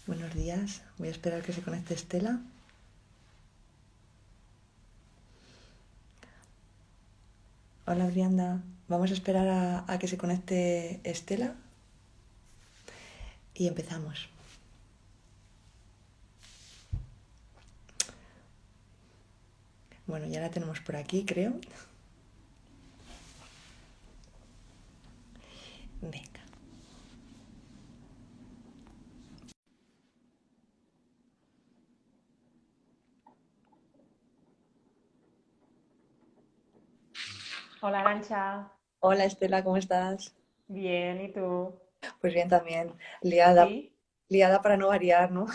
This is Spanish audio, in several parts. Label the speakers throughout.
Speaker 1: Buenos días, voy a esperar que se conecte Estela. Hola Brianda, vamos a esperar a que se conecte Estela y empezamos. Bueno, ya la tenemos por aquí, creo. Venga.
Speaker 2: Hola, Arancha.
Speaker 1: Hola Estela, ¿cómo estás?
Speaker 2: Bien, ¿y tú?
Speaker 1: Pues bien también, liada,
Speaker 2: ¿Sí?
Speaker 1: liada para no variar, ¿no?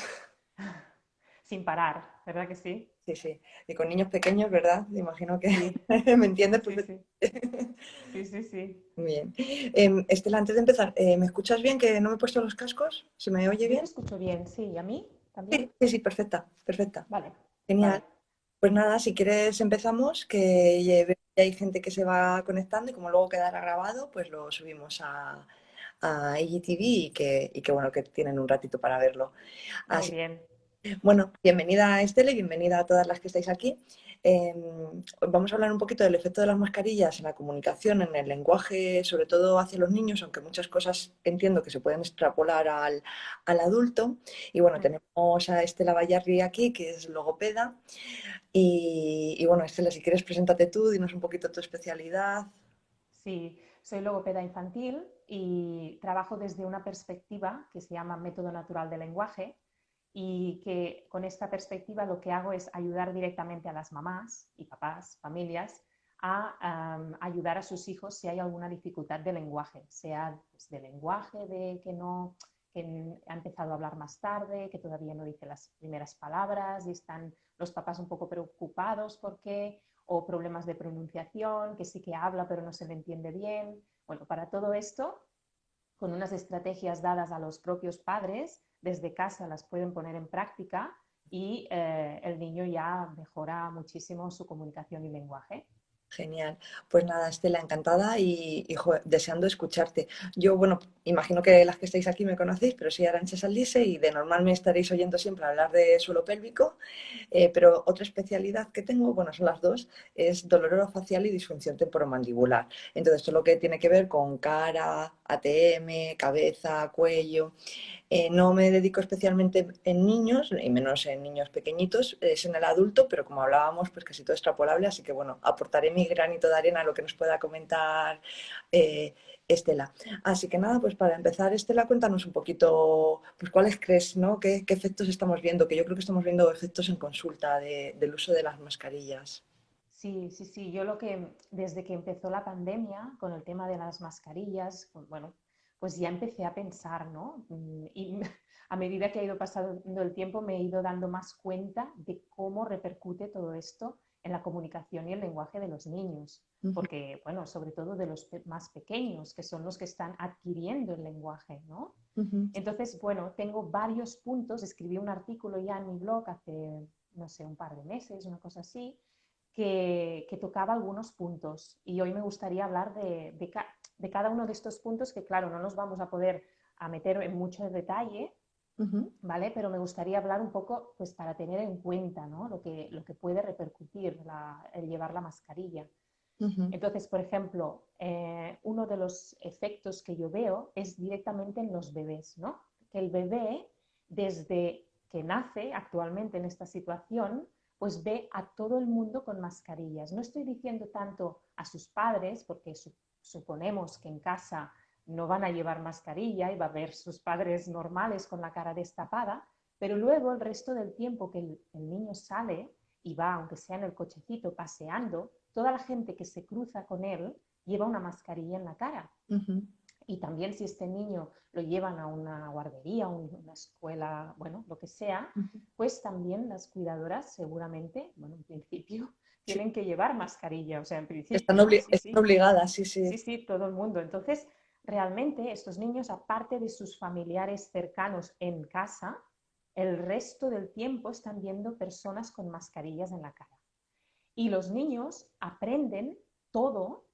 Speaker 2: Sin parar, ¿verdad que sí?
Speaker 1: Sí, sí. Y con niños pequeños, ¿verdad? Me imagino que
Speaker 2: Sí,
Speaker 1: me entiendes
Speaker 2: sí, sí,
Speaker 1: perfectamente.
Speaker 2: sí, sí, sí.
Speaker 1: Bien. Estela, antes de empezar, ¿me escuchas bien? ¿Que no me he puesto los cascos? ¿Se me oye
Speaker 2: Yo te
Speaker 1: bien?
Speaker 2: escucho bien, sí, ¿y a mí también?
Speaker 1: Sí, sí, sí, perfecta, perfecta.
Speaker 2: Vale,
Speaker 1: Genial.
Speaker 2: vale.
Speaker 1: Pues nada, si quieres empezamos, que ya hay gente que se va conectando y como luego quedará grabado, pues lo subimos a IGTV y que bueno, que tienen un ratito para verlo.
Speaker 2: Muy
Speaker 1: Así
Speaker 2: bien.
Speaker 1: bueno, bienvenida Estela y bienvenida a todas las que estáis aquí. Vamos a hablar un poquito del efecto de las mascarillas en la comunicación, en el lenguaje, sobre todo hacia los niños, aunque muchas cosas entiendo que se pueden extrapolar al adulto. Y bueno,
Speaker 2: Mm.
Speaker 1: tenemos a Estela Bayarri aquí, que es logopeda. Y bueno, Estela, si quieres, preséntate tú, dinos un poquito tu especialidad.
Speaker 2: Sí, soy logopeda infantil y trabajo desde una perspectiva que se llama método natural del lenguaje y que con esta perspectiva lo que hago es ayudar directamente a las mamás y papás, familias, a ayudar a sus hijos si hay alguna dificultad de lenguaje, sea pues, de lenguaje, de que no que ha empezado a hablar más tarde, que todavía no dice las primeras palabras y están los papás un poco preocupados porque o problemas de pronunciación, que sí que habla pero no se le entiende bien. Bueno, para todo esto, con unas estrategias dadas a los propios padres, desde casa las pueden poner en práctica y el niño ya mejora muchísimo su comunicación y lenguaje.
Speaker 1: Genial. Pues nada, Estela, encantada y deseando escucharte. Yo, bueno, imagino que las que estáis aquí me conocéis, pero soy Arantxa Saldise y de normal me estaréis oyendo siempre hablar de suelo pélvico, pero otra especialidad que tengo, bueno, son las dos, es dolor orofacial y disfunción temporomandibular. Entonces, todo lo que tiene que ver con cara, ATM, cabeza, cuello. No me dedico especialmente en niños, y menos en niños pequeñitos, es en el adulto, pero como hablábamos, pues casi todo extrapolable, así que bueno, aportaré mi granito de arena a lo que nos pueda comentar eh, Estela. Así que nada, pues para empezar, Estela, cuéntanos un poquito, pues cuáles crees, ¿no? ¿Qué efectos estamos viendo? Que yo creo que estamos viendo efectos en consulta del uso de las mascarillas.
Speaker 2: Sí, sí, sí. Yo lo que, desde que empezó la pandemia, con el tema de las mascarillas, pues, bueno, pues ya empecé a pensar, ¿no? Y a medida que ha ido pasando el tiempo, me he ido dando más cuenta de cómo repercute todo esto en la comunicación y el lenguaje de los niños.
Speaker 1: Ujú,
Speaker 2: Porque, bueno, sobre todo de los más pequeños, que son los que están adquiriendo el lenguaje, ¿no?
Speaker 1: ujú.
Speaker 2: Entonces, bueno, tengo varios puntos. Escribí un artículo ya en mi blog hace, no sé, un par de meses, una cosa así, que tocaba algunos puntos. Y hoy me gustaría hablar de cada uno de estos puntos que, claro, no nos vamos a poder a meter en mucho detalle,
Speaker 1: Ujú,
Speaker 2: ¿vale? Pero me gustaría hablar un poco, pues, para tener en cuenta, ¿no? Lo que puede repercutir el llevar la mascarilla.
Speaker 1: ujú.
Speaker 2: Entonces, por ejemplo, uno de los efectos que yo veo es directamente en los bebés, ¿no? Que el bebé, desde que nace actualmente en esta situación, pues ve a todo el mundo con mascarillas. No estoy diciendo tanto a sus padres, porque suponemos que en casa no van a llevar mascarilla y va a ver sus padres normales con la cara destapada, pero luego el resto del tiempo que el niño sale y va, aunque sea en el cochecito, paseando, toda la gente que se cruza con él lleva una mascarilla en la cara.
Speaker 1: Ujú.
Speaker 2: Y también si este niño lo llevan a una guardería, una escuela, bueno, lo que sea,
Speaker 1: Ujú.
Speaker 2: pues también las cuidadoras seguramente, bueno, en principio,
Speaker 1: Sí,
Speaker 2: tienen que llevar mascarilla, o sea, en
Speaker 1: están,
Speaker 2: principio, ¿no? Sí,
Speaker 1: están
Speaker 2: sí,
Speaker 1: obligadas, sí, sí.
Speaker 2: sí, sí, todo el mundo. Entonces, realmente estos niños, aparte de sus familiares cercanos en casa, el resto del tiempo están viendo personas con mascarillas en la cara. Y los niños aprenden todo,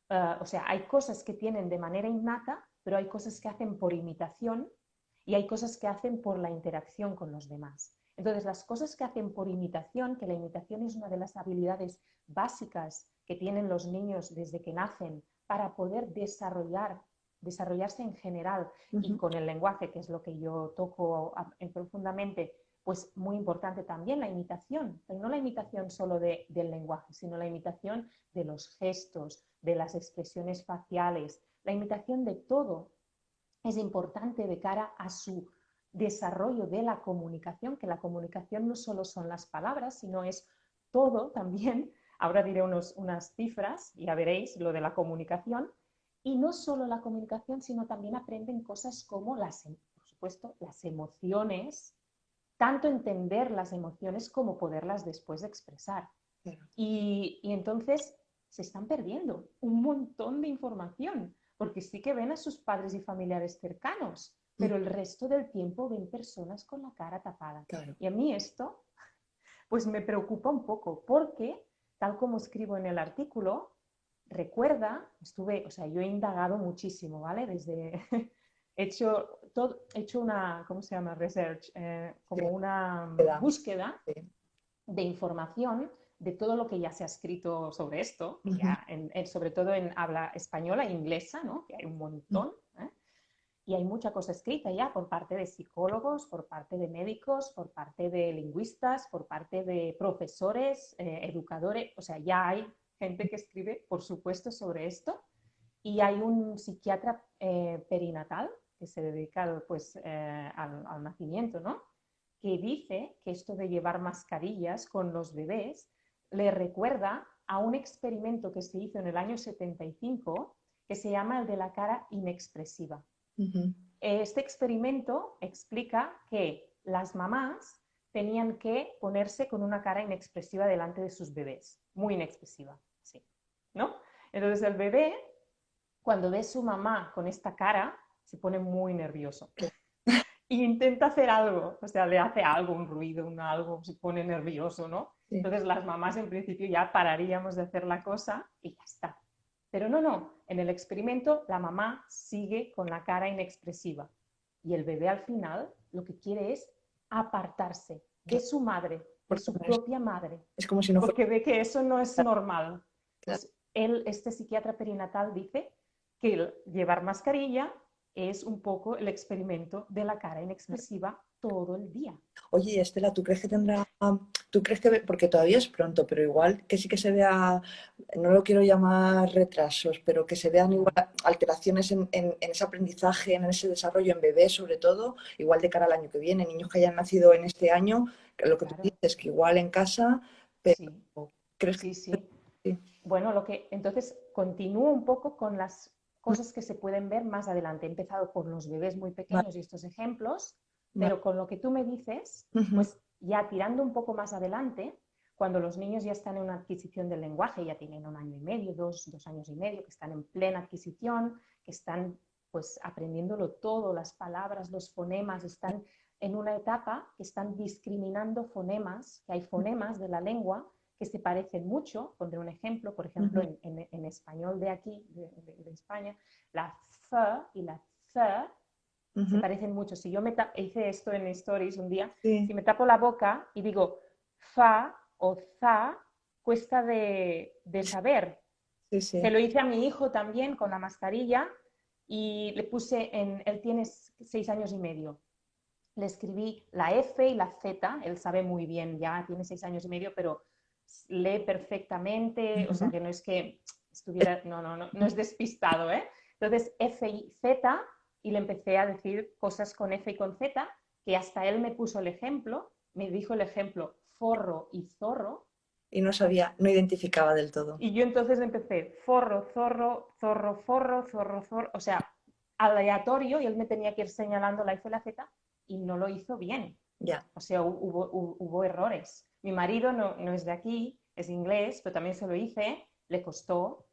Speaker 2: o sea, hay cosas que tienen de manera innata, pero hay cosas que hacen por imitación y hay cosas que hacen por la interacción con los demás. Entonces, las cosas que hacen por imitación, que la imitación es una de las habilidades básicas que tienen los niños desde que nacen para poder desarrollarse en general y con el lenguaje, que es lo que yo toco profundamente, pues muy importante también la imitación, pero no la imitación solo del lenguaje, sino la imitación de los gestos, de las expresiones faciales, la imitación de todo es importante de cara a su desarrollo de la comunicación, que la comunicación no solo son las palabras, sino es todo también. Ahora diré unas cifras, ya veréis lo de la comunicación. Y no solo la comunicación, sino también aprenden cosas como, por supuesto, las emociones, tanto entender las emociones como poderlas después expresar. Y entonces se están perdiendo un montón de información, porque sí que ven a sus padres y familiares cercanos, pero el resto del tiempo ven personas con la cara tapada.
Speaker 1: Claro.
Speaker 2: Y a mí esto, pues me preocupa un poco, porque, tal como escribo en el artículo, recuerda, yo he indagado muchísimo, ¿vale? He hecho una, ¿cómo se llama? Research, como una búsqueda de información de todo lo que ya se ha escrito sobre esto, ya sobre todo en habla española e inglesa, ¿no? Que hay un montón, ¿eh? Y hay mucha cosa escrita ya por parte de psicólogos, por parte de médicos, por parte de lingüistas, por parte de profesores, educadores, o sea, ya hay gente que escribe, por supuesto, sobre esto. Y hay un psiquiatra perinatal que se dedica pues, al nacimiento, ¿no? Que dice que esto de llevar mascarillas con los bebés le recuerda a un experimento que se hizo en el año 75 que se llama el de la cara inexpresiva. Este experimento explica que las mamás tenían que ponerse con una cara inexpresiva delante de sus bebés, muy inexpresiva, sí, ¿no? Entonces el bebé, cuando ve a su mamá con esta cara, se pone muy nervioso y intenta hacer algo, o sea, le hace algo, un ruido, algo, se pone nervioso, ¿no? Sí. Entonces las mamás en principio ya pararíamos de hacer la cosa y ya está. Pero no, en el experimento la mamá sigue con la cara inexpresiva y el bebé al final lo que quiere es apartarse de su madre, de su propia madre.
Speaker 1: Es como si no
Speaker 2: porque ve que eso no es normal. Pues este psiquiatra perinatal dice que llevar mascarilla es un poco el experimento de la cara inexpresiva todo el día.
Speaker 1: Oye, Estela, ¿tú crees que porque todavía es pronto, pero igual que sí que se vea, no lo quiero llamar retrasos, pero que se vean igual alteraciones en ese aprendizaje, en ese desarrollo en bebés sobre todo, igual de cara al año que viene, niños que hayan nacido en este año, lo que tú dices, que igual en casa, pero
Speaker 2: sí.
Speaker 1: ¿crees
Speaker 2: sí,
Speaker 1: que
Speaker 2: sí.
Speaker 1: sí?
Speaker 2: Bueno, entonces continúo un poco con las cosas que se pueden ver más adelante. He empezado por los bebés muy pequeños y estos ejemplos, pero con lo que tú me dices, pues ya tirando un poco más adelante, cuando los niños ya están en una adquisición del lenguaje, ya tienen 1 año y medio, 2 años y medio, que están en plena adquisición, que están pues aprendiéndolo todo, las palabras, los fonemas, están en una etapa que están discriminando fonemas, que hay fonemas de la lengua que se parecen mucho. Pondré un ejemplo, por ejemplo, en español de aquí, de España, la F y la C se parecen mucho. Si yo hice esto en Stories un día, si me tapo la boca y digo fa o za, cuesta de saber. Se lo hice a mi hijo también con la mascarilla y le puse él tiene 6 años y medio. Le escribí la F y la Z, él sabe muy bien, ya tiene 6 años y medio, pero lee perfectamente, o sea que no es que estuviera, no es despistado, ¿eh? Entonces F y Z, y le empecé a decir cosas con F y con Z, que hasta él me puso el ejemplo, me dijo el ejemplo forro y zorro.
Speaker 1: Y no sabía, no identificaba del todo.
Speaker 2: Y yo entonces empecé forro, zorro, zorro, forro, zorro, zorro, o sea, aleatorio, y él me tenía que ir señalando la F y la Z, y no lo hizo bien.
Speaker 1: Ya.
Speaker 2: O sea, hubo errores. Mi marido no es de aquí, es inglés, pero también se lo hice, le costó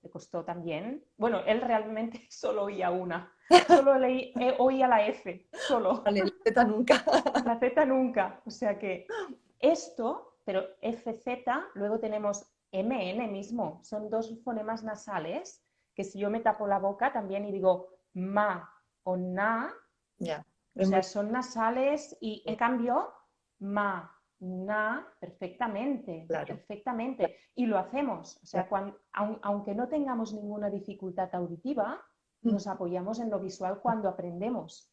Speaker 2: también. Bueno, él realmente solo oía una, solo oía la F, solo.
Speaker 1: Vale, la Z nunca.
Speaker 2: La Z nunca. O sea que esto, pero FZ, luego tenemos MN mismo, son 2 fonemas nasales que si yo me tapo la boca también y digo ma o na,
Speaker 1: Ya.
Speaker 2: O sea, son nasales y en cambio, ma, na, perfectamente,
Speaker 1: Claro,
Speaker 2: perfectamente. Y lo hacemos. O sea,
Speaker 1: claro.
Speaker 2: aunque no tengamos ninguna dificultad auditiva,
Speaker 1: Mm.
Speaker 2: nos apoyamos en lo visual cuando aprendemos.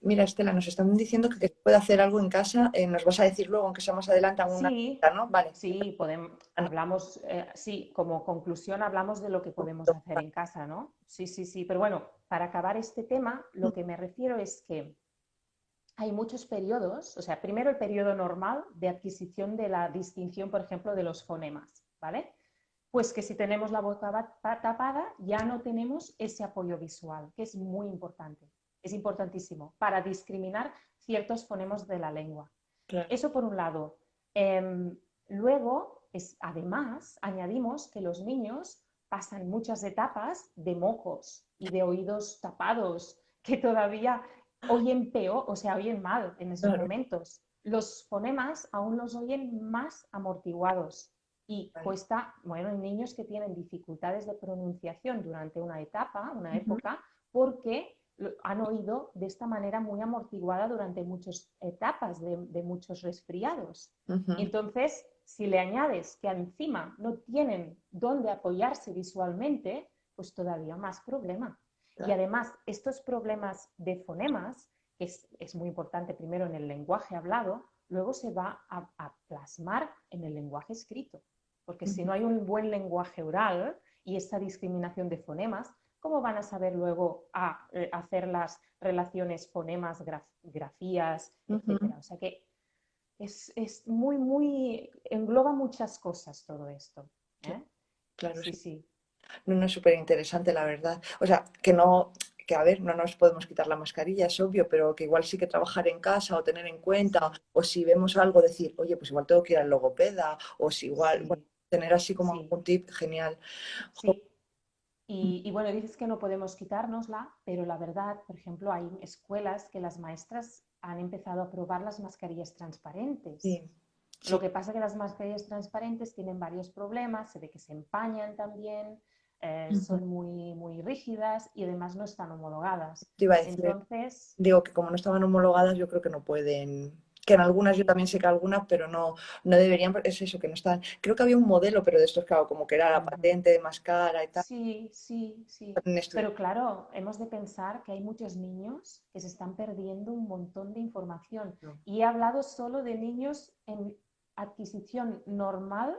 Speaker 1: Mira, Estela, nos están diciendo que se puede hacer algo en casa. Nos vas a decir luego, aunque sea más adelante, alguna
Speaker 2: Sí,
Speaker 1: cosita, ¿no? Vale.
Speaker 2: sí, podemos,
Speaker 1: Ah, no,
Speaker 2: hablamos, sí, como conclusión hablamos de lo que podemos hacer
Speaker 1: vale.
Speaker 2: en casa, ¿no? Sí, sí, sí. Pero bueno, para acabar este tema, lo que me refiero es que hay muchos periodos, o sea, primero el periodo normal de adquisición de la distinción, por ejemplo, de los fonemas, ¿vale? Pues que si tenemos la boca tapada ya no tenemos ese apoyo visual, que es muy importante, es importantísimo para discriminar ciertos fonemas de la lengua.
Speaker 1: Claro.
Speaker 2: Eso por un lado. Luego, además, añadimos que los niños pasan muchas etapas de mocos y de oídos tapados, que todavía oyen peor, o sea, oyen mal en esos
Speaker 1: Claro.
Speaker 2: momentos. Los fonemas aún los oyen más amortiguados y
Speaker 1: Vale.
Speaker 2: cuesta, bueno, en niños que tienen dificultades de pronunciación durante una etapa, una
Speaker 1: Ujú,
Speaker 2: época, porque han oído de esta manera muy amortiguada durante muchas etapas de muchos resfriados.
Speaker 1: ujú.
Speaker 2: Entonces, si le añades que encima no tienen dónde apoyarse visualmente, pues todavía más problema. Y
Speaker 1: Claro.
Speaker 2: además, estos problemas de fonemas, que es muy importante primero en el lenguaje hablado, luego se va a plasmar en el lenguaje escrito. Porque si no
Speaker 1: Ujú.
Speaker 2: hay un buen lenguaje oral y esta discriminación de fonemas, ¿cómo van a saber luego hacer las relaciones fonemas, grafías,
Speaker 1: Ujú.
Speaker 2: etcétera? O sea que es muy, muy, engloba muchas cosas todo esto. ¿Eh?
Speaker 1: Claro,
Speaker 2: Sí,
Speaker 1: sí.
Speaker 2: sí,
Speaker 1: No, no es súper interesante, la verdad. O sea, que no, que a ver, no nos podemos quitar la mascarilla, es obvio, pero que igual sí que trabajar en casa o tener en cuenta,
Speaker 2: sí,
Speaker 1: o si vemos algo, decir, oye, pues igual tengo que ir al logopeda, o si igual, bueno,
Speaker 2: sí,
Speaker 1: tener así como
Speaker 2: sí,
Speaker 1: algún tip, genial. Jo,
Speaker 2: sí. Y bueno, dices que no podemos quitárnosla, pero la verdad, por ejemplo, hay escuelas que las maestras han empezado a probar las mascarillas transparentes.
Speaker 1: sí,
Speaker 2: Lo
Speaker 1: sí,
Speaker 2: que pasa es que las mascarillas transparentes tienen varios problemas, se ve que se empañan también,
Speaker 1: ujú.
Speaker 2: son muy, muy rígidas y además no están homologadas.
Speaker 1: Te iba a decir,
Speaker 2: Entonces,
Speaker 1: digo que como no estaban homologadas, yo creo que no pueden, que en algunas, yo
Speaker 2: sí,
Speaker 1: también sé que algunas, pero no, no deberían, es eso, que no están, creo que había un modelo, pero de estos, claro, como que era la
Speaker 2: ujú,
Speaker 1: patente más cara y tal.
Speaker 2: sí, sí, sí. Pero claro, hemos de pensar que hay muchos niños que se están perdiendo un montón de información.
Speaker 1: No.
Speaker 2: Y he hablado solo de niños en adquisición normal,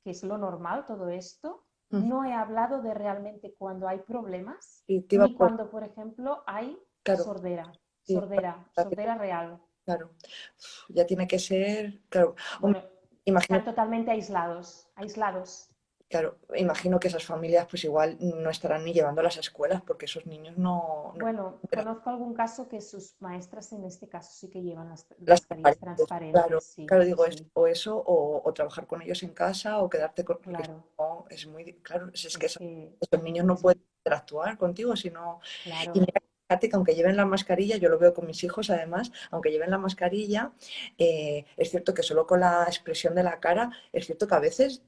Speaker 2: que es lo normal todo esto.
Speaker 1: Ujú.
Speaker 2: No he hablado de realmente cuando hay problemas,
Speaker 1: Y te iba
Speaker 2: ni
Speaker 1: por,
Speaker 2: cuando, por ejemplo, hay
Speaker 1: claro,
Speaker 2: sordera,
Speaker 1: sí,
Speaker 2: sordera, sordera real.
Speaker 1: claro, ya tiene que ser, claro, hombre,
Speaker 2: Bueno,
Speaker 1: imagino,
Speaker 2: están totalmente aislados, aislados.
Speaker 1: claro, imagino que esas familias pues igual no estarán ni llevando a las escuelas porque esos niños no
Speaker 2: Bueno, conozco algún caso que sus maestras en este caso sí que llevan las
Speaker 1: las
Speaker 2: mascarillas
Speaker 1: transparentes, claro,
Speaker 2: transparentes, sí,
Speaker 1: claro, digo
Speaker 2: sí,
Speaker 1: o eso, o trabajar con ellos en casa o quedarte con, porque si
Speaker 2: claro.
Speaker 1: no, es muy, claro, es que
Speaker 2: Es que
Speaker 1: esos niños no
Speaker 2: es
Speaker 1: pueden interactuar contigo, sino, y
Speaker 2: claro,
Speaker 1: mira, fíjate que aunque lleven la mascarilla, yo lo veo con mis hijos además, aunque lleven la mascarilla, es cierto que solo con la expresión de la cara, es cierto que a veces,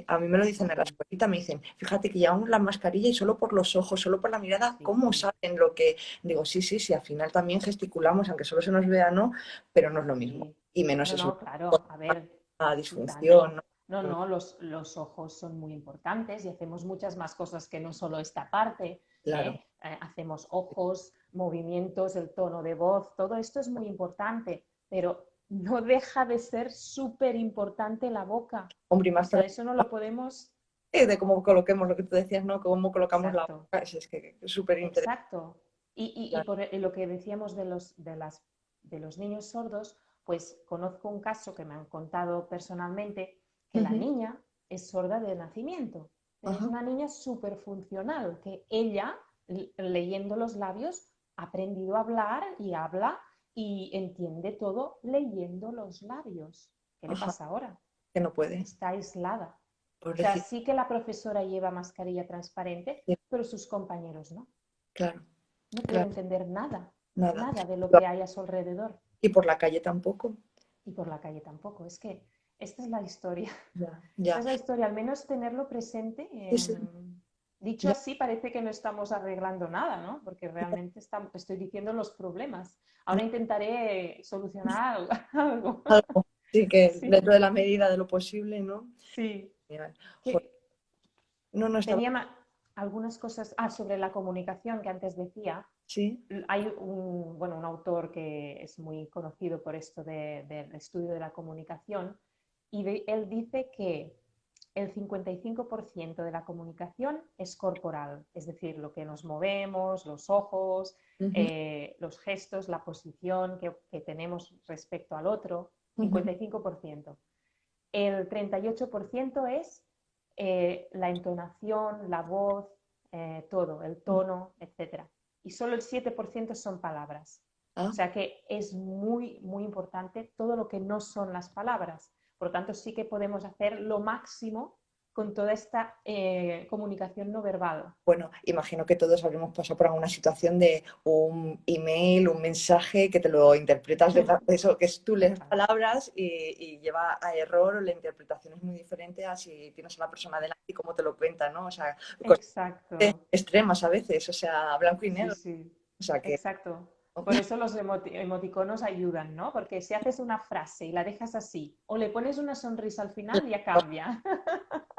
Speaker 1: a mí me lo dicen en la
Speaker 2: sí,
Speaker 1: escuelita, me dicen, fíjate que llevamos la mascarilla y solo por los ojos, solo por la mirada,
Speaker 2: sí,
Speaker 1: ¿cómo
Speaker 2: sí,
Speaker 1: saben lo que? Digo, sí, sí, sí, al final también gesticulamos, aunque solo se nos vea, ¿no? Pero no es lo mismo.
Speaker 2: sí.
Speaker 1: Y menos
Speaker 2: No,
Speaker 1: eso,
Speaker 2: no, claro, a ver,
Speaker 1: la
Speaker 2: y
Speaker 1: disfunción,
Speaker 2: tanto.
Speaker 1: ¿no?
Speaker 2: No, no, los ojos son muy importantes y hacemos muchas más cosas que no solo esta parte.
Speaker 1: Claro.
Speaker 2: ¿Eh? Hacemos ojos, movimientos, el tono de voz, todo esto es muy importante, pero no deja de ser súper importante la boca.
Speaker 1: Hombre, y
Speaker 2: O
Speaker 1: más
Speaker 2: sea,
Speaker 1: para
Speaker 2: eso no lo podemos.
Speaker 1: de cómo coloquemos lo que tú decías, ¿no? Cómo colocamos la
Speaker 2: Exacto.
Speaker 1: boca, es que es súper interesante.
Speaker 2: Exacto. Y lo que decíamos de los niños sordos, pues conozco un caso que me han contado personalmente, que la
Speaker 1: Ujú.
Speaker 2: niña es sorda de nacimiento, pero es
Speaker 1: Ajá.
Speaker 2: una niña súper funcional, que ella, leyendo los labios, ha aprendido a hablar y habla y entiende todo leyendo los labios. ¿Qué le
Speaker 1: Ajá.
Speaker 2: pasa ahora?
Speaker 1: Que no puede.
Speaker 2: Está aislada. O sea,
Speaker 1: Pobrecito.
Speaker 2: sí que la profesora lleva mascarilla transparente,
Speaker 1: Sí,
Speaker 2: pero sus compañeros no.
Speaker 1: claro,
Speaker 2: No puede
Speaker 1: claro.
Speaker 2: entender nada,
Speaker 1: Nada.
Speaker 2: nada de lo que hay a su alrededor.
Speaker 1: Y por la calle tampoco.
Speaker 2: Y por la calle tampoco. Es que esta es la historia.
Speaker 1: Ya,
Speaker 2: Esta
Speaker 1: ya.
Speaker 2: es la historia, al menos tenerlo presente
Speaker 1: Sí, sí.
Speaker 2: Dicho
Speaker 1: Ya,
Speaker 2: así, parece que no estamos arreglando nada, ¿no? Porque realmente estoy diciendo los problemas. Ahora intentaré solucionar algo.
Speaker 1: algo. Sí, que
Speaker 2: Sí,
Speaker 1: dentro de la medida de lo posible, ¿no?
Speaker 2: sí.
Speaker 1: Genial. Joder,
Speaker 2: Que
Speaker 1: no, no estaba.
Speaker 2: tenía algunas cosas sobre la comunicación que antes decía.
Speaker 1: Sí.
Speaker 2: Hay bueno, un autor que es muy conocido por esto del estudio de la comunicación y él dice que el 55% de la comunicación es corporal, es decir, lo que nos movemos, los ojos,
Speaker 1: Ujú,
Speaker 2: los gestos, la posición que tenemos respecto al otro,
Speaker 1: ujú.
Speaker 2: 55%. El 38% es la entonación, la voz, todo, el tono, etcétera. Y solo el 7% son palabras.
Speaker 1: Ah,
Speaker 2: O sea que es muy, muy importante todo lo que no son las palabras. Por lo tanto, sí que podemos hacer lo máximo con toda esta comunicación no verbal.
Speaker 1: bueno, imagino que todos habremos pasado por alguna situación de un email, un mensaje que te lo interpretas de eso, que es tú lees
Speaker 2: Total.
Speaker 1: palabras y lleva a error o la interpretación es muy diferente a si tienes a la persona delante y cómo te lo cuenta, ¿no? O sea, cosas
Speaker 2: Exacto.
Speaker 1: extremas a veces, o sea, blanco y
Speaker 2: Sí,
Speaker 1: negro.
Speaker 2: sí.
Speaker 1: O sea que,
Speaker 2: Exacto. Por eso los emoticonos ayudan, ¿no? Porque si haces una frase y la dejas así, o le pones una sonrisa al final, ya cambia.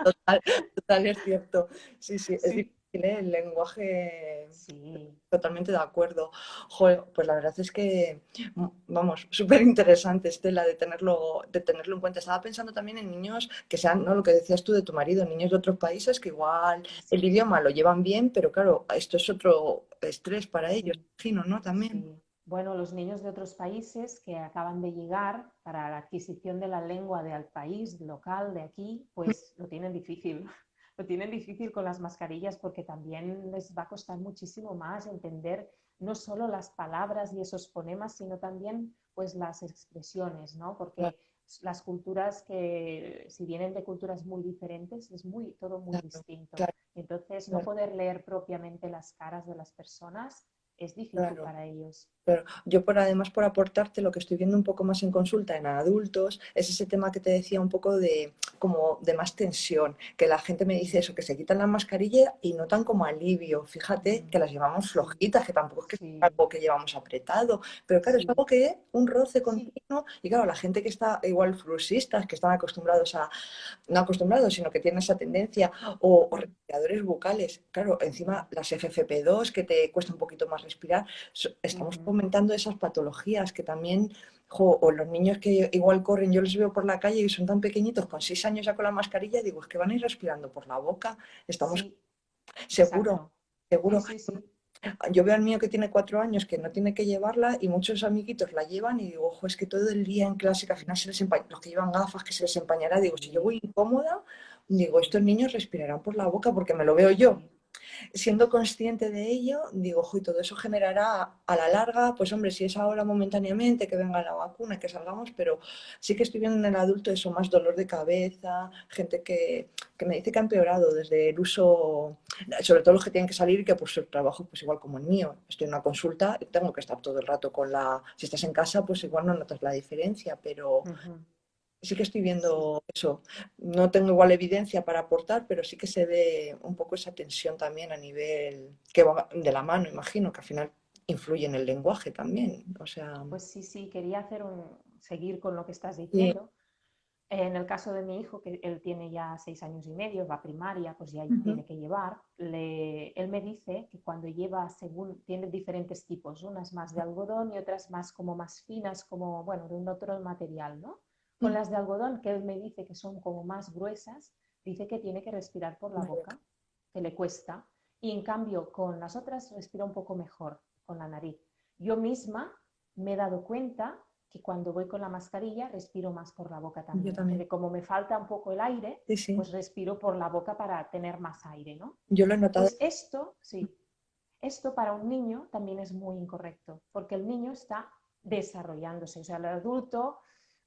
Speaker 1: total, total es cierto. Sí, sí, es
Speaker 2: Sí,
Speaker 1: difícil, ¿eh? El lenguaje.
Speaker 2: sí,
Speaker 1: Totalmente de acuerdo. Joder, pues la verdad es que, vamos, súper interesante, Estela, de tenerlo en cuenta. Estaba pensando también en niños que sean, ¿no? Lo que decías tú de tu marido, niños de otros países que igual el
Speaker 2: sí,
Speaker 1: idioma lo llevan bien, pero claro, esto es otro estrés para ellos,
Speaker 2: sí,
Speaker 1: imagino, ¿no? También.
Speaker 2: sí. Bueno, los niños de otros países que acaban de llegar para la adquisición de la lengua del país local de aquí, pues lo tienen difícil. Lo tienen difícil con las mascarillas porque también les va a costar muchísimo más entender no solo las palabras y esos fonemas, sino también pues las expresiones, ¿no?
Speaker 1: Claro,
Speaker 2: Porque las culturas que, si vienen de culturas muy diferentes, es todo muy
Speaker 1: claro,
Speaker 2: distinto.
Speaker 1: claro,
Speaker 2: Entonces, no
Speaker 1: claro,
Speaker 2: poder leer propiamente las caras de las personas es difícil
Speaker 1: claro.
Speaker 2: para ellos.
Speaker 1: Claro, yo por además por aportarte lo que estoy viendo un poco más en consulta en adultos es ese tema que te decía un poco de como de más tensión, que la gente me dice eso, que se quitan la mascarilla y notan como alivio. Fíjate que las llevamos
Speaker 2: Sí,
Speaker 1: flojitas, que tampoco es que sea
Speaker 2: sí,
Speaker 1: algo que llevamos apretado, pero claro, es
Speaker 2: sí,
Speaker 1: algo que un roce
Speaker 2: sí.
Speaker 1: continuo y claro, la gente que está igual fluxistas, que están acostumbrados a, no acostumbrados, sino que tienen esa tendencia, o
Speaker 2: Mm,
Speaker 1: respiradores bucales, claro,
Speaker 2: sí.
Speaker 1: encima las FFP2 que te cuesta un poquito más respirar, estamos
Speaker 2: Ujú.
Speaker 1: fomentando esas patologías que también, jo, o los niños que igual corren, yo les veo por la calle y son tan pequeñitos, con 6 años ya con la mascarilla, digo, es que van a ir respirando por la boca, estamos
Speaker 2: Sí,
Speaker 1: seguro,
Speaker 2: exacto. Sí,
Speaker 1: seguro.
Speaker 2: sí, sí.
Speaker 1: Yo veo al mío que tiene 4 años que no tiene que llevarla y muchos amiguitos la llevan y digo, ojo, es que todo el día en clase que al final se les empaña, los que llevan gafas que se les empañará, digo, si yo
Speaker 2: Sí,
Speaker 1: voy incómoda, digo,
Speaker 2: sí,
Speaker 1: estos niños respirarán por la boca porque me lo veo yo
Speaker 2: sí.
Speaker 1: siendo consciente de ello, digo, "Uy, todo eso generará a la larga, pues hombre, si es ahora momentáneamente que venga la vacuna, que salgamos, pero sí que estoy viendo en el adulto eso, más dolor de cabeza, gente que me dice que ha empeorado desde el uso, sobre todo los que tienen que salir y que por su trabajo, pues igual como el mío, estoy en una consulta, tengo que estar todo el rato con la, si estás en casa, pues igual no notas la diferencia, pero
Speaker 2: Ujú.
Speaker 1: sí que estoy
Speaker 2: Sí,
Speaker 1: viendo eso. No tengo igual evidencia para aportar, pero sí que se ve un poco esa tensión también a nivel que va de la mano, imagino, que al final influye en el lenguaje también. O sea,
Speaker 2: pues sí, sí, quería seguir con lo que estás
Speaker 1: sí.
Speaker 2: diciendo. En el caso de mi hijo, que él tiene ya 6 años y medio, va a primaria, pues ya
Speaker 1: Ujú.
Speaker 2: tiene que llevar, él me dice que cuando lleva, según, tiene diferentes tipos, unas más de algodón y otras más como más finas, como, bueno, de un otro material, ¿no? Con las de algodón, que él me dice que son como más gruesas, dice que tiene que respirar por la boca, que le cuesta, y en cambio con las otras respira un poco mejor, con la nariz. Yo misma me he dado cuenta que cuando voy con la mascarilla respiro más por la boca
Speaker 1: Yo
Speaker 2: también,
Speaker 1: también.
Speaker 2: porque como me falta un poco el aire,
Speaker 1: Sí, sí.
Speaker 2: pues respiro por la boca para tener más aire, ¿no?
Speaker 1: Yo lo he notado.
Speaker 2: Pues esto, sí, esto para un niño también es muy incorrecto, porque el niño está desarrollándose, o sea, el adulto,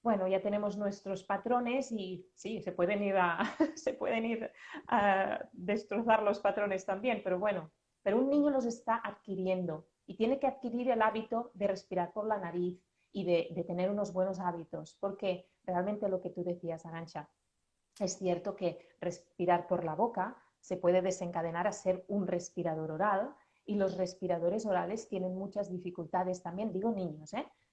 Speaker 2: bueno, ya tenemos nuestros patrones y sí, se pueden ir a, se pueden ir a destrozar los patrones también, pero bueno, pero un niño los está adquiriendo y tiene que adquirir el hábito de respirar por la nariz y de tener unos buenos hábitos, porque realmente lo que tú decías, Arancha, es cierto que respirar por la boca se puede desencadenar a ser un respirador oral, y los respiradores orales tienen muchas dificultades también, digo niños,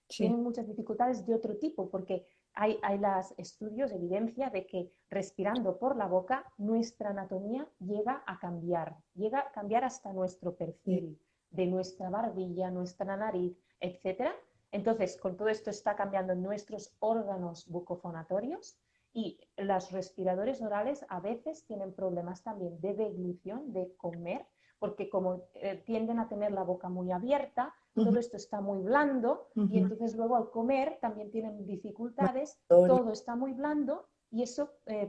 Speaker 1: Sí,
Speaker 2: tienen muchas dificultades de otro tipo, porque hay los estudios, evidencia de que respirando por la boca nuestra anatomía llega a cambiar hasta nuestro
Speaker 1: sí.
Speaker 2: perfil, de nuestra barbilla, nuestra nariz, etcétera. Entonces, con todo esto está cambiando nuestros órganos bucofonatorios, y los respiradores orales a veces tienen problemas también de deglución, de comer, porque como tienden a tener la boca muy abierta,
Speaker 1: Ujú,
Speaker 2: todo esto está muy blando, y
Speaker 1: ujú.
Speaker 2: entonces luego al comer también tienen dificultades,
Speaker 1: Mandatorio.
Speaker 2: todo está muy blando, y eso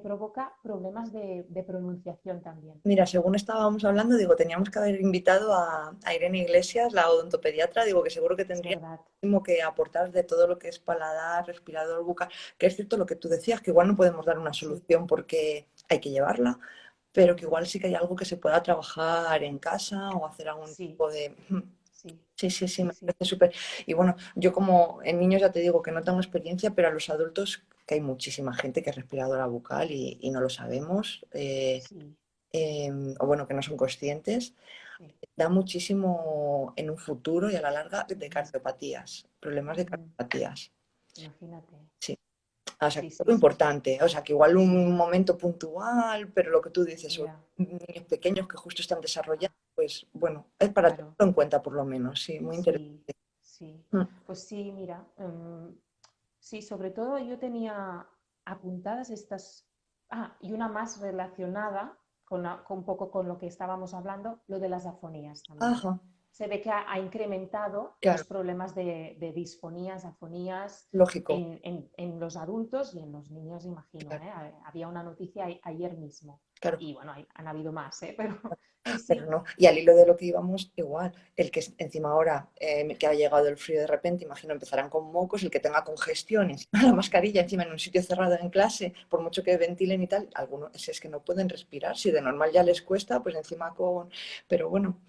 Speaker 2: provoca problemas de pronunciación también.
Speaker 1: Mira, según estábamos hablando, digo, teníamos que haber invitado a Irene Iglesias, la odontopediatra, digo que seguro que
Speaker 2: Es
Speaker 1: tendría
Speaker 2: verdad.
Speaker 1: muchísimo que aportar de todo lo que es paladar, respirador, boca, que es cierto lo que tú decías, que igual no podemos dar una
Speaker 2: Sí,
Speaker 1: solución porque hay que llevarla, pero que igual sí que hay algo que se pueda trabajar en casa o hacer algún
Speaker 2: sí,
Speaker 1: tipo de...
Speaker 2: sí,
Speaker 1: Sí, sí, sí,
Speaker 2: sí,
Speaker 1: me
Speaker 2: sí,
Speaker 1: parece súper. Y bueno, yo como en niños ya te digo que no tengo experiencia, pero a los adultos, que hay muchísima gente que es respiradora bucal y no lo sabemos,
Speaker 2: sí,
Speaker 1: o bueno, que no son conscientes,
Speaker 2: sí.
Speaker 1: da muchísimo en un futuro y a la larga de
Speaker 2: Ujú,
Speaker 1: cardiopatías, problemas de
Speaker 2: ujú.
Speaker 1: cardiopatías.
Speaker 2: Imagínate.
Speaker 1: Sí. O sea, que
Speaker 2: Sí,
Speaker 1: es
Speaker 2: sí,
Speaker 1: algo
Speaker 2: sí,
Speaker 1: importante. O sea, que igual
Speaker 2: sí,
Speaker 1: un momento puntual, pero lo que tú dices, sobre
Speaker 2: ya,
Speaker 1: niños pequeños que justo están
Speaker 2: ah,
Speaker 1: desarrollando, pues bueno, es para
Speaker 2: claro,
Speaker 1: tenerlo en cuenta por lo menos. Sí, muy interesante.
Speaker 2: sí, sí.
Speaker 1: Mm.
Speaker 2: Pues sí, mira, sí, sobre todo yo tenía apuntadas estas, y una más relacionada con un poco con lo que estábamos hablando, lo de las afonías también.
Speaker 1: Ajá,
Speaker 2: Se ve que ha incrementado los
Speaker 1: claro,
Speaker 2: problemas de disfonías, afonías
Speaker 1: lógico.
Speaker 2: en los adultos y en los niños, imagino.
Speaker 1: Claro,
Speaker 2: Había una noticia ayer mismo,
Speaker 1: claro.
Speaker 2: y bueno, han habido más, pero sí,
Speaker 1: Pero
Speaker 2: sí,
Speaker 1: no. Y al hilo de lo que íbamos, igual, el que encima ahora que ha llegado el frío de repente, imagino empezarán con mocos, el que tenga congestión, encima la mascarilla, encima en un sitio cerrado en clase, por mucho que ventilen y tal, algunos es que no pueden respirar, si de normal ya les cuesta, pues encima con... Pero bueno,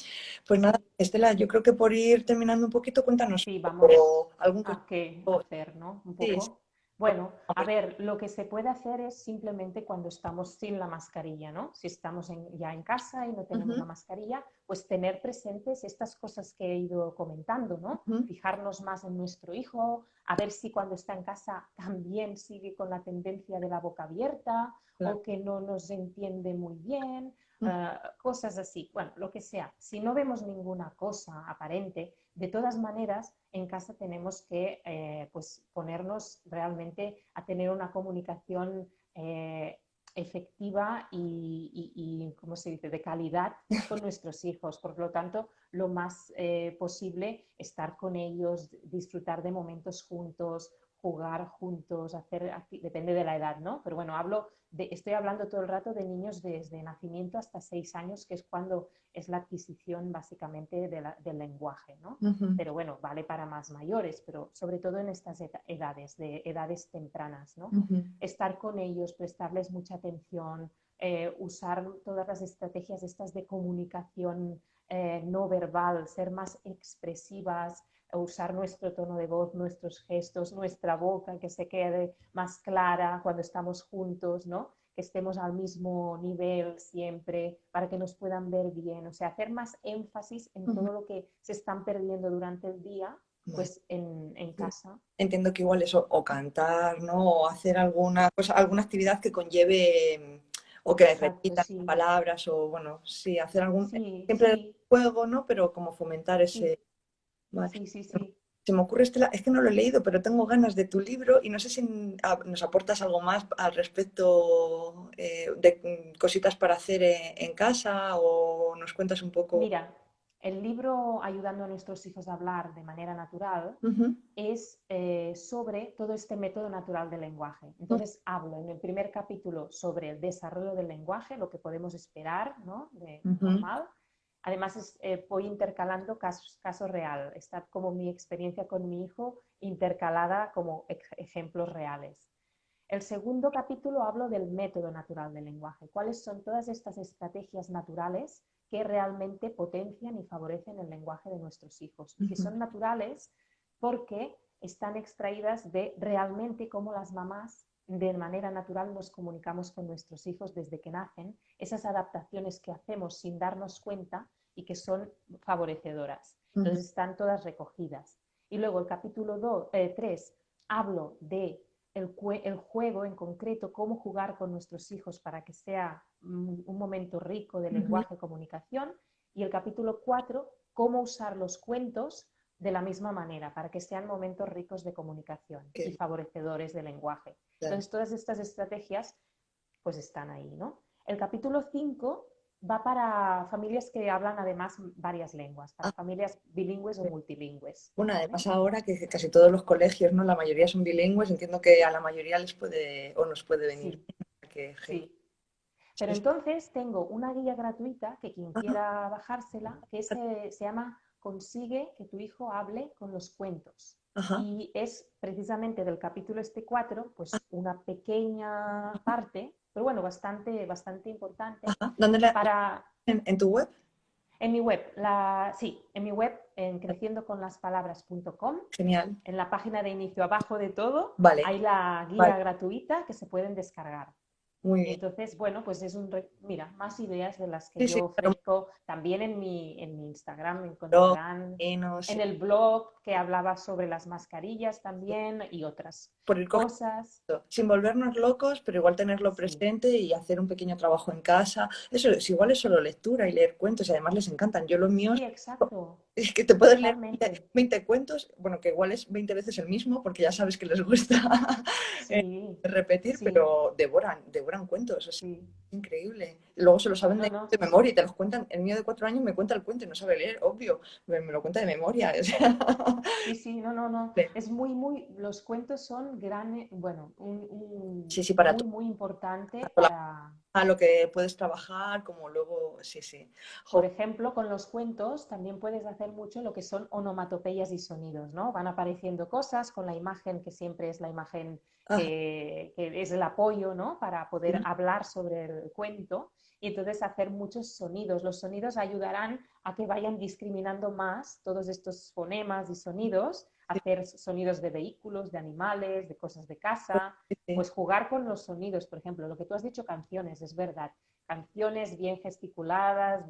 Speaker 1: pues nada,
Speaker 2: sí,
Speaker 1: Estela, yo creo que por ir terminando un poquito, cuéntanos
Speaker 2: sí,
Speaker 1: un poco
Speaker 2: vamos
Speaker 1: algún
Speaker 2: a
Speaker 1: consejo.
Speaker 2: qué hacer, ¿no? Un
Speaker 1: Sí, sí,
Speaker 2: poco. Bueno, a ver, lo que se puede hacer es simplemente cuando estamos sin la mascarilla, ¿no? Si estamos ya en casa y no tenemos la
Speaker 1: ujú,
Speaker 2: mascarilla, pues tener presentes estas cosas que he ido comentando, ¿no?
Speaker 1: ujú,
Speaker 2: Fijarnos más en nuestro hijo, a ver si cuando está en casa también sigue con la tendencia de la boca abierta
Speaker 1: claro,
Speaker 2: o que no nos entiende muy bien,
Speaker 1: ujú,
Speaker 2: cosas así. Bueno, lo que sea. Si no vemos ninguna cosa aparente, de todas maneras, en casa tenemos que pues ponernos realmente a tener una comunicación efectiva y, ¿cómo se dice?, de calidad con nuestros hijos. Por lo tanto, lo más posible estar con ellos, disfrutar de momentos juntos, jugar juntos, depende de la edad, ¿no? Pero bueno, estoy hablando todo el rato de niños desde nacimiento hasta 6 años, que es cuando es la adquisición básicamente del lenguaje, ¿no?
Speaker 1: ujú,
Speaker 2: Pero bueno, vale para más mayores, pero sobre todo en estas edades, de edades tempranas, ¿no?
Speaker 1: ujú.
Speaker 2: Estar con ellos, prestarles mucha atención, usar todas las estrategias estas de comunicación no verbal, ser más expresivas, usar nuestro tono de voz, nuestros gestos, nuestra boca, que se quede más clara cuando estamos juntos, ¿no? Que estemos al mismo nivel siempre, para que nos puedan ver bien, o sea, hacer más énfasis en
Speaker 1: Ujú.
Speaker 2: todo lo que se están perdiendo durante el día,
Speaker 1: Vale.
Speaker 2: pues en
Speaker 1: Sí.
Speaker 2: casa.
Speaker 1: Entiendo que igual eso, o cantar, ¿no? O hacer alguna cosa, alguna actividad que conlleve o que
Speaker 2: Exacto,
Speaker 1: repitan
Speaker 2: sí,
Speaker 1: palabras, o bueno, sí, hacer algún,
Speaker 2: sí,
Speaker 1: siempre
Speaker 2: sí,
Speaker 1: juego, ¿no? Pero como fomentar ese.
Speaker 2: sí,
Speaker 1: Vale.
Speaker 2: sí, sí, sí.
Speaker 1: Se me ocurre, Estela, es que no lo he leído, pero tengo ganas de tu libro y no sé si nos aportas algo más al respecto de cositas para hacer en casa o nos cuentas un poco.
Speaker 2: Mira, el libro Ayudando a nuestros hijos a hablar de manera natural
Speaker 1: Ujú,
Speaker 2: es sobre todo este método natural del lenguaje. Entonces hablo en el primer capítulo sobre el desarrollo del lenguaje, lo que podemos esperar, ¿no?, de
Speaker 1: ujú,
Speaker 2: normal. Además voy intercalando casos real, está como mi experiencia con mi hijo intercalada como ejemplos reales. El segundo capítulo hablo del método natural del lenguaje, cuáles son todas estas estrategias naturales que realmente potencian y favorecen el lenguaje de nuestros hijos, y que
Speaker 1: ujú,
Speaker 2: son naturales porque están extraídas de realmente cómo las mamás de manera natural nos comunicamos con nuestros hijos desde que nacen, esas adaptaciones que hacemos sin darnos cuenta y que son favorecedoras.
Speaker 1: Ujú.
Speaker 2: Entonces están todas recogidas. Y luego el capítulo 3 hablo de el juego en concreto, cómo jugar con nuestros hijos para que sea un momento rico de
Speaker 1: Ujú.
Speaker 2: lenguaje y comunicación. Y el capítulo 4, cómo usar los cuentos de la misma manera, para que sean momentos ricos de comunicación
Speaker 1: Qué
Speaker 2: y
Speaker 1: bien,
Speaker 2: favorecedores del lenguaje.
Speaker 1: claro.
Speaker 2: Entonces, todas estas estrategias pues están ahí, ¿no? El capítulo 5 va para familias que hablan además varias lenguas, para
Speaker 1: Ah,
Speaker 2: familias bilingües o
Speaker 1: bien.
Speaker 2: multilingües,
Speaker 1: Bueno,
Speaker 2: ¿vale?
Speaker 1: además ahora que casi todos los colegios, ¿no? La mayoría son bilingües, entiendo que a la mayoría les puede o nos puede venir
Speaker 2: Sí,
Speaker 1: bien. Que genial.
Speaker 2: sí. Pero
Speaker 1: Sí, sí.
Speaker 2: entonces tengo una guía gratuita que quien
Speaker 1: Ajá,
Speaker 2: quiera bajársela, que se llama Consigue que tu hijo hable con los cuentos.
Speaker 1: ajá,
Speaker 2: Y es precisamente del capítulo este 4 pues una pequeña parte, pero bueno, bastante importante
Speaker 1: ajá. ¿Dónde
Speaker 2: para,
Speaker 1: en tu web?
Speaker 2: en mi web, sí, en mi web, en creciendoconlaspalabras.com,
Speaker 1: Genial.
Speaker 2: en la página de inicio abajo de todo,
Speaker 1: Vale,
Speaker 2: hay la
Speaker 1: vale,
Speaker 2: guía gratuita que se pueden descargar.
Speaker 1: muy
Speaker 2: Y
Speaker 1: bien.
Speaker 2: entonces, bueno, pues es mira, más ideas de las que
Speaker 1: Sí, sí,
Speaker 2: yo
Speaker 1: claro,
Speaker 2: ofrezco también en mi Instagram,
Speaker 1: blog,
Speaker 2: encontrarán
Speaker 1: sí.
Speaker 2: en el blog que hablaba sobre las mascarillas también y otras
Speaker 1: Por ir cogiendo,
Speaker 2: cosas.
Speaker 1: sin volvernos locos, pero igual tenerlo
Speaker 2: Sí,
Speaker 1: presente y hacer un pequeño trabajo en casa. Eso es igual es solo lectura y leer cuentos y además les encantan. Yo los míos
Speaker 2: sí, exacto,
Speaker 1: es que te puedes leer
Speaker 2: totalmente.
Speaker 1: 20 cuentos, bueno, que igual es 20 veces el mismo porque ya sabes que les gusta eh,
Speaker 2: Sí,
Speaker 1: repetir,
Speaker 2: sí,
Speaker 1: pero devoran cuentos, es
Speaker 2: sí.
Speaker 1: increíble. Luego se lo saben
Speaker 2: No,
Speaker 1: de,
Speaker 2: no,
Speaker 1: de
Speaker 2: sí, sí.
Speaker 1: memoria y te los cuentan. El mío de 4 años me cuenta el cuento y no sabe leer, obvio, me lo cuenta de memoria. O sea,
Speaker 2: Sí, sí, no, no, no. Es los cuentos son bueno,
Speaker 1: sí, sí, para
Speaker 2: muy,
Speaker 1: todo,
Speaker 2: muy importante
Speaker 1: tanto
Speaker 2: para,
Speaker 1: a lo que puedes trabajar como luego, sí, sí.
Speaker 2: por
Speaker 1: Jo,
Speaker 2: ejemplo, con los cuentos también puedes hacer mucho lo que son onomatopeyas y sonidos, ¿no? Van apareciendo cosas con la imagen, que siempre es la imagen
Speaker 1: ajá,
Speaker 2: que es el apoyo, ¿no? Para poder
Speaker 1: ujú,
Speaker 2: hablar sobre el cuento y entonces hacer muchos sonidos. Los sonidos ayudarán a que vayan discriminando más todos estos fonemas y sonidos,
Speaker 1: sí,
Speaker 2: hacer sonidos de vehículos, de animales, de cosas de casa,
Speaker 1: sí, sí,
Speaker 2: pues jugar con los sonidos, por ejemplo, lo que tú has dicho, canciones, es verdad, canciones bien gesticuladas,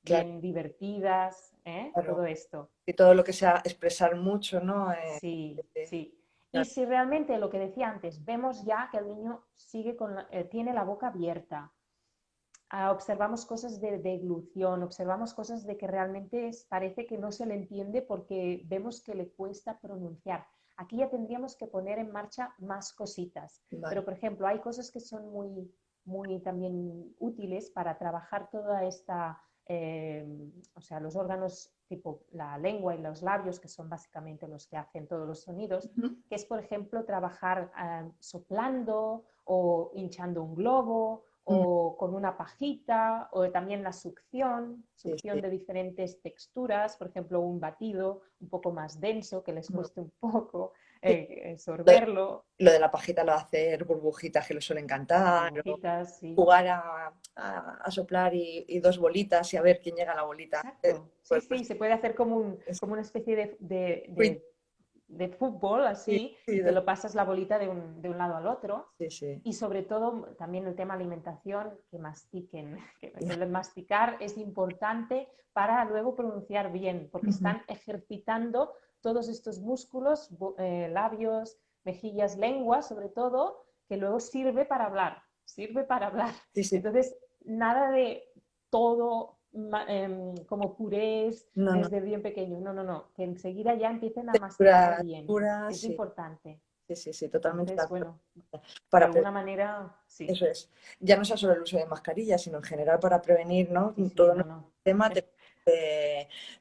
Speaker 1: claro,
Speaker 2: bien divertidas, ¿eh?
Speaker 1: claro.
Speaker 2: Todo esto.
Speaker 1: Y todo lo que sea expresar mucho, ¿no?
Speaker 2: Sí, sí. Y
Speaker 1: Claro.
Speaker 2: si realmente lo que decía antes, vemos ya que el niño tiene la boca abierta, observamos cosas de deglución, observamos cosas de que realmente parece que no se le entiende porque vemos que le cuesta pronunciar. Aquí ya tendríamos que poner en marcha más cositas, pero
Speaker 1: Vale.
Speaker 2: por ejemplo, hay cosas que son muy, muy también útiles para trabajar toda esta, o sea, los órganos tipo la lengua y los labios, que son básicamente los que hacen todos los sonidos,
Speaker 1: Ujú.
Speaker 2: que es, por ejemplo, trabajar soplando o hinchando un globo
Speaker 1: Mm,
Speaker 2: o con una pajita, o también la succión,
Speaker 1: sí,
Speaker 2: succión
Speaker 1: sí.
Speaker 2: de diferentes texturas, por ejemplo, un batido un poco más denso que les
Speaker 1: Mm,
Speaker 2: cueste un poco
Speaker 1: sí. Lo,
Speaker 2: sorberlo,
Speaker 1: lo de la pajita lo de hacer burbujitas que le suelen cantar, o
Speaker 2: burbujitas, sí.
Speaker 1: jugar a soplar y dos bolitas y a ver quién llega a la bolita.
Speaker 2: Exacto. Sí,
Speaker 1: Pues, pues,
Speaker 2: sí, se puede hacer como,
Speaker 1: es-
Speaker 2: como una especie
Speaker 1: uy,
Speaker 2: de fútbol
Speaker 1: sí,
Speaker 2: así
Speaker 1: sí,
Speaker 2: y te lo pasas la bolita de un lado al otro.
Speaker 1: sí, sí.
Speaker 2: Y sobre todo también el tema alimentación, que mastiquen, que el masticar es importante para luego pronunciar bien, porque
Speaker 1: Ujú.
Speaker 2: están ejercitando todos estos músculos, labios, mejillas, lengua, sobre todo, que luego sirve para hablar, sirve para hablar.
Speaker 1: Sí, sí.
Speaker 2: Entonces, nada de todo como purés
Speaker 1: No, no.
Speaker 2: desde bien pequeño, no, no, no, que enseguida ya empiecen a masticar
Speaker 1: Texturas
Speaker 2: bien,
Speaker 1: duras,
Speaker 2: es
Speaker 1: sí,
Speaker 2: importante.
Speaker 1: sí, sí, sí, totalmente de
Speaker 2: Entonces,
Speaker 1: acuerdo.
Speaker 2: bueno, de
Speaker 1: Para
Speaker 2: alguna manera, sí,
Speaker 1: eso es. Ya no sea solo el uso de mascarillas, sino en general para prevenir, ¿no?
Speaker 2: sí, sí,
Speaker 1: Todo
Speaker 2: no,
Speaker 1: nuestro
Speaker 2: no.
Speaker 1: sistema.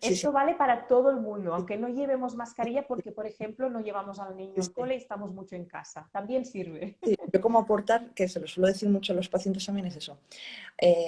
Speaker 1: Sí, sí,
Speaker 2: Esto vale para todo el mundo, aunque no llevemos mascarilla porque, por ejemplo, no llevamos al niño
Speaker 1: sí,
Speaker 2: al
Speaker 1: sí.
Speaker 2: cole y estamos mucho en casa. También sirve.
Speaker 1: Sí, yo como aportar, que se lo suelo decir mucho a los pacientes también, es eso.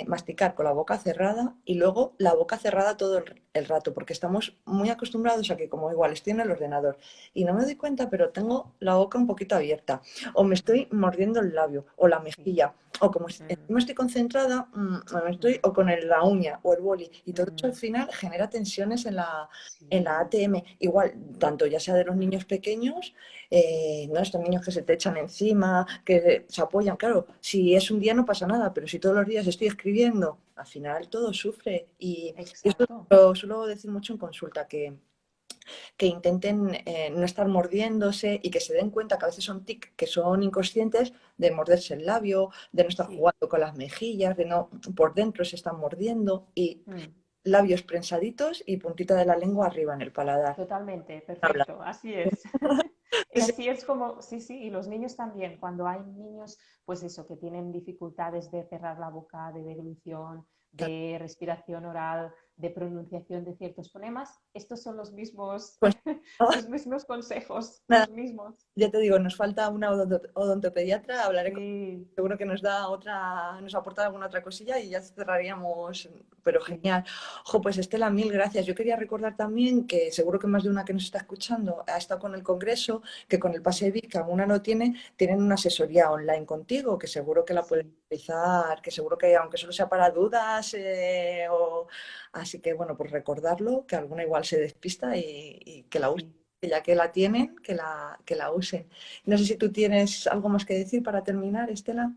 Speaker 1: Masticar con la boca cerrada y luego la boca cerrada todo el rato, porque estamos muy acostumbrados a que como igual estoy en el ordenador y no me doy cuenta, pero tengo la boca un poquito abierta o me estoy mordiendo el labio o la
Speaker 2: Sí,
Speaker 1: mejilla o como
Speaker 2: mm,
Speaker 1: no estoy concentrada, no estoy,
Speaker 2: mm,
Speaker 1: o con la uña o el boli. Y todo eso al
Speaker 2: mm.
Speaker 1: final genera tensiones en la
Speaker 2: Sí.
Speaker 1: ATM. Igual, tanto ya sea de los
Speaker 2: Mm,
Speaker 1: niños pequeños, ¿no? Estos niños que se te echan encima, que se apoyan. Claro, si es un día no pasa nada, pero si todos los días estoy escribiendo, al final todo sufre. Y esto
Speaker 2: exacto.
Speaker 1: lo suelo decir mucho en consulta, que intenten no estar mordiéndose y que se den cuenta que a veces son tic, que son inconscientes de morderse el labio, de no estar
Speaker 2: Sí.
Speaker 1: jugando con las mejillas, de no por dentro se están mordiendo y
Speaker 2: Mm.
Speaker 1: labios prensaditos y puntita de la lengua arriba en el paladar.
Speaker 2: Totalmente,
Speaker 1: Habla.
Speaker 2: perfecto, así es. Y
Speaker 1: Sí,
Speaker 2: así es como, sí, sí, y los niños también, cuando hay niños, pues eso, que tienen dificultades de cerrar la boca, de deglución, de respiración oral, de pronunciación de ciertos fonemas, estos son
Speaker 1: pues
Speaker 2: los mismos consejos,
Speaker 1: nada,
Speaker 2: los mismos.
Speaker 1: ya te digo, nos falta una odontopediatra, hablaré con
Speaker 2: Sí,
Speaker 1: seguro que nos da otra, nos aporta alguna otra cosilla y ya cerraríamos, pero
Speaker 2: sí,
Speaker 1: genial. Ojo, pues Estela, mil gracias. Yo quería recordar también que seguro que más de una que nos está escuchando ha estado con el Congreso, que con el Pase
Speaker 2: mm,
Speaker 1: Vic, que alguna no tiene, tienen una asesoría online contigo, que seguro que la puedes
Speaker 2: sí,
Speaker 1: utilizar, que seguro que aunque solo sea para dudas, así que bueno, pues recordarlo, que alguna igual se despista y que la use,
Speaker 2: sí.
Speaker 1: que ya que la tienen, que la usen. No sé si tú tienes algo más que decir para terminar, Estela.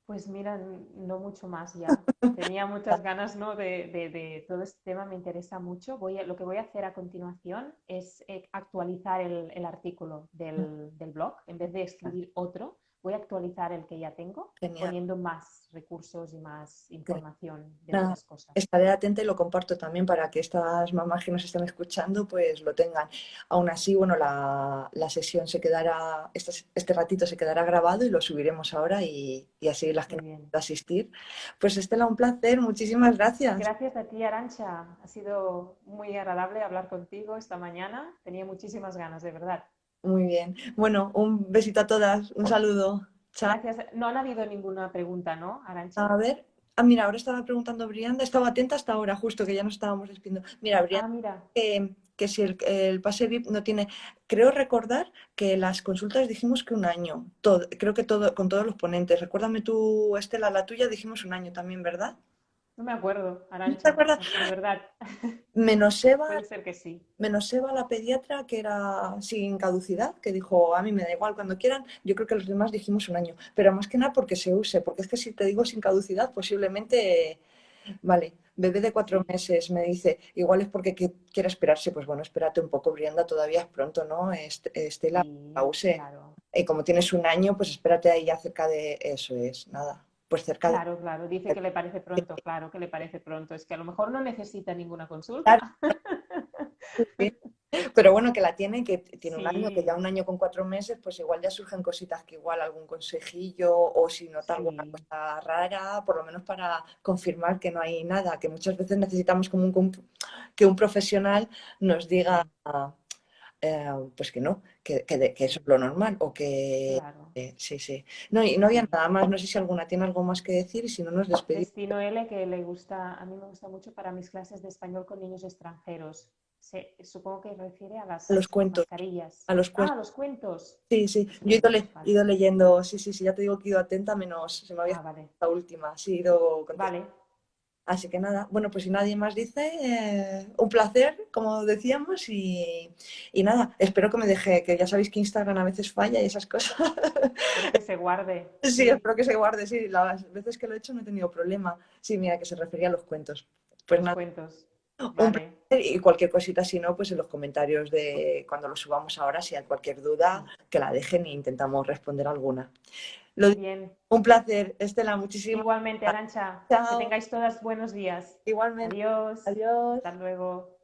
Speaker 2: Pues mira, no mucho más ya. Tenía muchas ganas, ¿no? de todo este tema, me interesa mucho. Lo que voy a hacer a continuación es actualizar el artículo del blog. En vez de escribir otro, voy a actualizar el que ya tengo,
Speaker 1: Genial.
Speaker 2: poniendo más recursos y más
Speaker 1: Genial.
Speaker 2: información de
Speaker 1: Nada,
Speaker 2: otras cosas.
Speaker 1: estaré atenta y lo comparto también para que estas mamás que nos están escuchando pues lo tengan. Aún así, bueno, la sesión se quedará, este ratito se quedará grabado y lo subiremos ahora y así las que
Speaker 2: Muy
Speaker 1: no
Speaker 2: bien.
Speaker 1: puedan asistir. Pues Estela, un placer, muchísimas gracias.
Speaker 2: Gracias a ti, Arancha. Ha sido muy agradable hablar contigo esta mañana. Tenía muchísimas ganas, de verdad.
Speaker 1: Muy bien. Bueno, un besito a todas, un saludo. Chao.
Speaker 2: Gracias. No han habido ninguna pregunta, ¿no, Arancha?
Speaker 1: A ver. Ah, mira, ahora estaba preguntando Brianda, estaba atenta hasta ahora, justo que ya nos estábamos despidiendo. Mira, Brianda,
Speaker 2: Ah, mira.
Speaker 1: que si el pase VIP no tiene, creo recordar que las consultas dijimos que un año, todo, creo que todo, con todos los ponentes. Recuérdame tú, Estela, la tuya dijimos un año también, ¿verdad?
Speaker 2: No me acuerdo,
Speaker 1: ¿No te
Speaker 2: Arancha,
Speaker 1: acuerdas?
Speaker 2: de verdad.
Speaker 1: Menos Eva,
Speaker 2: Puede ser que sí.
Speaker 1: menos Eva, la pediatra, que era sin caducidad, que dijo, a mí me da igual cuando quieran. Yo creo que los demás dijimos un año, pero más que nada porque se use, porque es que si te digo sin caducidad, posiblemente, vale, bebé de cuatro
Speaker 2: Sí,
Speaker 1: meses me dice, igual es porque quiere esperarse, pues bueno, espérate un poco, Brianda, todavía es pronto, ¿no? Estela, la
Speaker 2: sí,
Speaker 1: use.
Speaker 2: claro.
Speaker 1: Y como tienes un año, pues espérate ahí ya cerca de eso, es nada, pues cerca de...
Speaker 2: Claro, claro. Dice que le parece pronto, claro que le parece pronto. Es que a lo mejor no necesita ninguna
Speaker 1: Claro,
Speaker 2: consulta.
Speaker 1: sí. Pero bueno, que la tiene, que tiene un año, que ya
Speaker 2: Sí,
Speaker 1: un año con 4 meses, pues igual ya surgen cositas que igual algún consejillo o si nota alguna
Speaker 2: sí.
Speaker 1: cosa rara, por lo menos para confirmar que no hay nada, que muchas veces necesitamos como que un profesional nos diga
Speaker 2: Mm,
Speaker 1: pues que no, que eso es lo normal o que
Speaker 2: claro,
Speaker 1: sí, sí. No, y no había
Speaker 2: sí.
Speaker 1: nada más, no sé si alguna tiene algo más que decir y si no nos despedimos
Speaker 2: Destino L que le gusta, a mí me gusta mucho para mis clases de español con niños extranjeros. Supongo que refiere a
Speaker 1: a los
Speaker 2: las
Speaker 1: cuentos,
Speaker 2: mascarillas.
Speaker 1: a los
Speaker 2: Ah,
Speaker 1: cuentos.
Speaker 2: a los cuentos.
Speaker 1: Sí, sí,
Speaker 2: Los
Speaker 1: yo he
Speaker 2: cuentos,
Speaker 1: he
Speaker 2: vale.
Speaker 1: ido leyendo, sí, sí, sí, ya te digo que he ido atenta, menos se me había
Speaker 2: Ah,
Speaker 1: escapado
Speaker 2: vale.
Speaker 1: la última, sí, he ido contestando.
Speaker 2: Vale,
Speaker 1: Así que nada, bueno, pues si nadie más dice, un placer, como decíamos, y nada, espero que me deje, que ya sabéis que Instagram a veces falla y esas cosas.
Speaker 2: espero que se guarde.
Speaker 1: Sí,
Speaker 2: Sí,
Speaker 1: espero que se guarde, sí, las veces que lo he hecho no he tenido problema. Sí, mira, que se refería a los cuentos. Pues
Speaker 2: los
Speaker 1: nada,
Speaker 2: cuentos.
Speaker 1: un
Speaker 2: Vale.
Speaker 1: placer y cualquier cosita, si no, pues en los comentarios de cuando lo subamos ahora, si hay cualquier duda,
Speaker 2: Mm.
Speaker 1: que la dejen e intentamos responder alguna. Lo
Speaker 2: Muy
Speaker 1: dicho,
Speaker 2: bien.
Speaker 1: un placer, Estela, muchísimas
Speaker 2: Igualmente,
Speaker 1: gracias.
Speaker 2: Arancha, que
Speaker 1: Chao,
Speaker 2: tengáis todas buenos días.
Speaker 1: igualmente.
Speaker 2: Adiós.
Speaker 1: Adiós.
Speaker 2: Hasta luego.